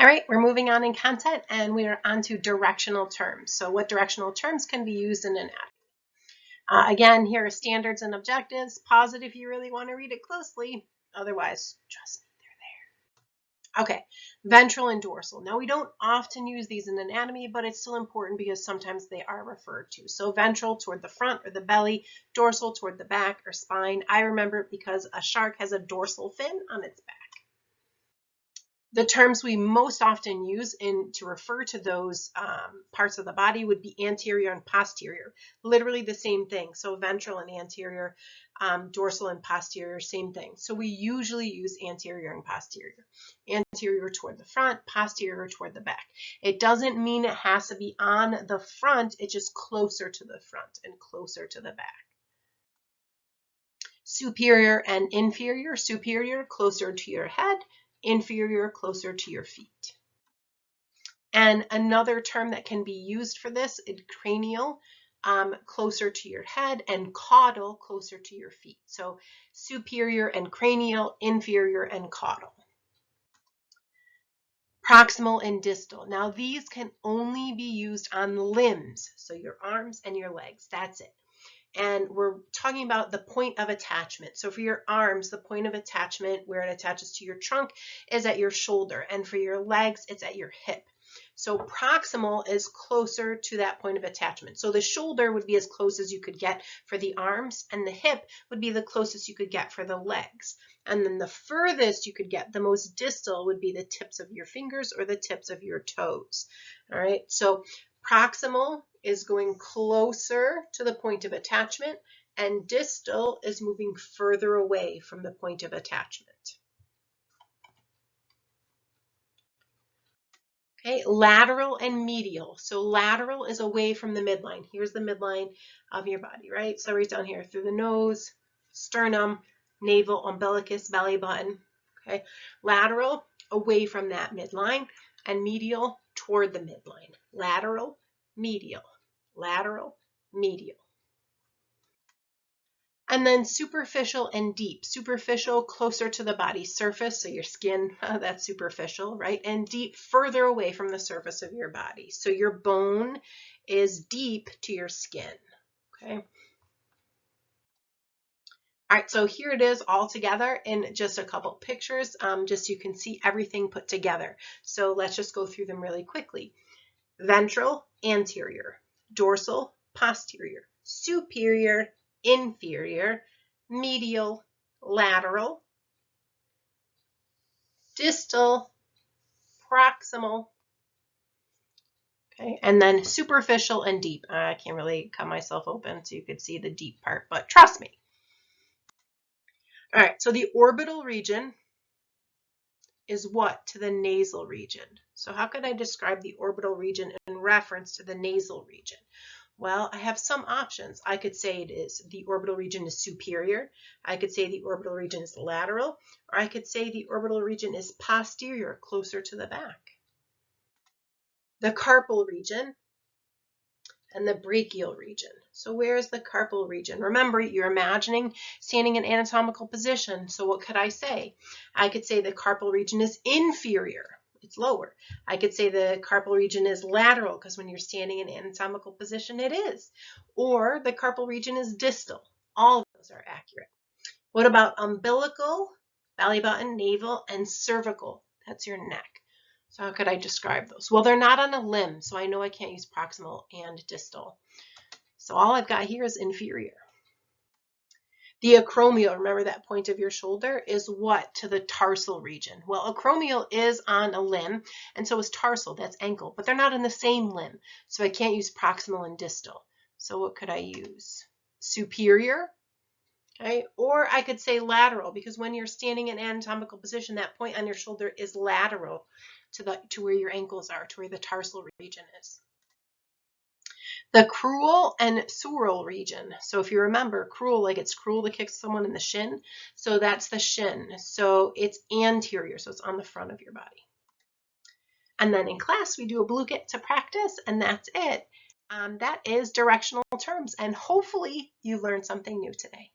All right, we're moving on in content and we are on to directional terms. So what directional terms can be used in anatomy? Again, here are standards and objectives. Pause it if you really want to read it closely. Otherwise, trust me, they're there. Okay, ventral and dorsal. Now, we don't often use these in anatomy, but it's still important because sometimes they are referred to. So ventral toward the front or the belly, dorsal toward the back or spine. I remember it because a shark has a dorsal fin on its back. The terms we most often use to refer to those parts of the body would be anterior and posterior, literally the same thing. So ventral and anterior, dorsal and posterior, same thing. So we usually use anterior and posterior. Anterior toward the front, posterior toward the back. It doesn't mean it has to be on the front, it's just closer to the front and closer to the back. Superior and inferior. Superior, closer to your head. Inferior, closer to your feet. And another term that can be used for this is cranial, closer to your head, and caudal, closer to your feet. So superior and cranial, inferior and caudal. Proximal and distal. Now these can only be used on limbs, so your arms and your legs, that's it. And we're talking about the point of attachment. So for your arms, the point of attachment where it attaches to your trunk is at your shoulder. And for your legs, it's at your hip. So proximal is closer to that point of attachment. So the shoulder would be as close as you could get for the arms, and the hip would be the closest you could get for the legs. And then the furthest you could get, the most distal, would be the tips of your fingers or the tips of your toes. All right, so proximal is going closer to the point of attachment, and distal is moving further away from the point of attachment. Okay, lateral and medial. So lateral is away from the midline. Here's the midline of your body, right? So right down here through the nose, sternum, navel, umbilicus, belly button. Okay, lateral away from that midline, and medial toward the midline. Lateral, medial, lateral, medial. And then superficial and deep. Superficial, closer to the body surface, so your skin, that's superficial, right? And deep, further away from the surface of your body. So your bone is deep to your skin, okay? All right, so here it is all together in just a couple pictures, just so you can see everything put together. So let's just go through them really quickly. Ventral, anterior. Dorsal, posterior. Superior, inferior. Medial, lateral. Distal, proximal. Okay, and then superficial and deep. I can't really cut myself open so you could see the deep part, but trust me. All right, so the orbital region is what to the nasal region. So how could I describe the orbital region in reference to the nasal region? Well, I have some options. I could say it is the orbital region is superior. I could say the orbital region is lateral, or I could say the orbital region is posterior, closer to the back. The carpal region and the brachial region. So where is the carpal region? Remember, you're imagining standing in anatomical position. So what could I say? I could say the carpal region is inferior. It's lower. I could say the carpal region is lateral because when you're standing in anatomical position, it is. Or the carpal region is distal. All of those are accurate. What about umbilical, belly button, navel, and cervical? That's your neck. So how could I describe those? Well, they're not on a limb, so I know I can't use proximal and distal. So all I've got here is inferior. The acromial, remember that point of your shoulder, is what to the tarsal region? Well, acromial is on a limb, and so is tarsal, that's ankle, but they're not in the same limb, so I can't use proximal and distal. So what could I use? Superior, okay? Or I could say lateral, because when you're standing in anatomical position, that point on your shoulder is lateral to where your ankles are, to where the tarsal region is. The crural and sural region. So if you remember, crural, like it's cruel to kick someone in the shin. So that's the shin. So it's anterior, so it's on the front of your body. And then in class, we do a blue kit to practice, and that's it. That is directional terms, and hopefully you learned something new today.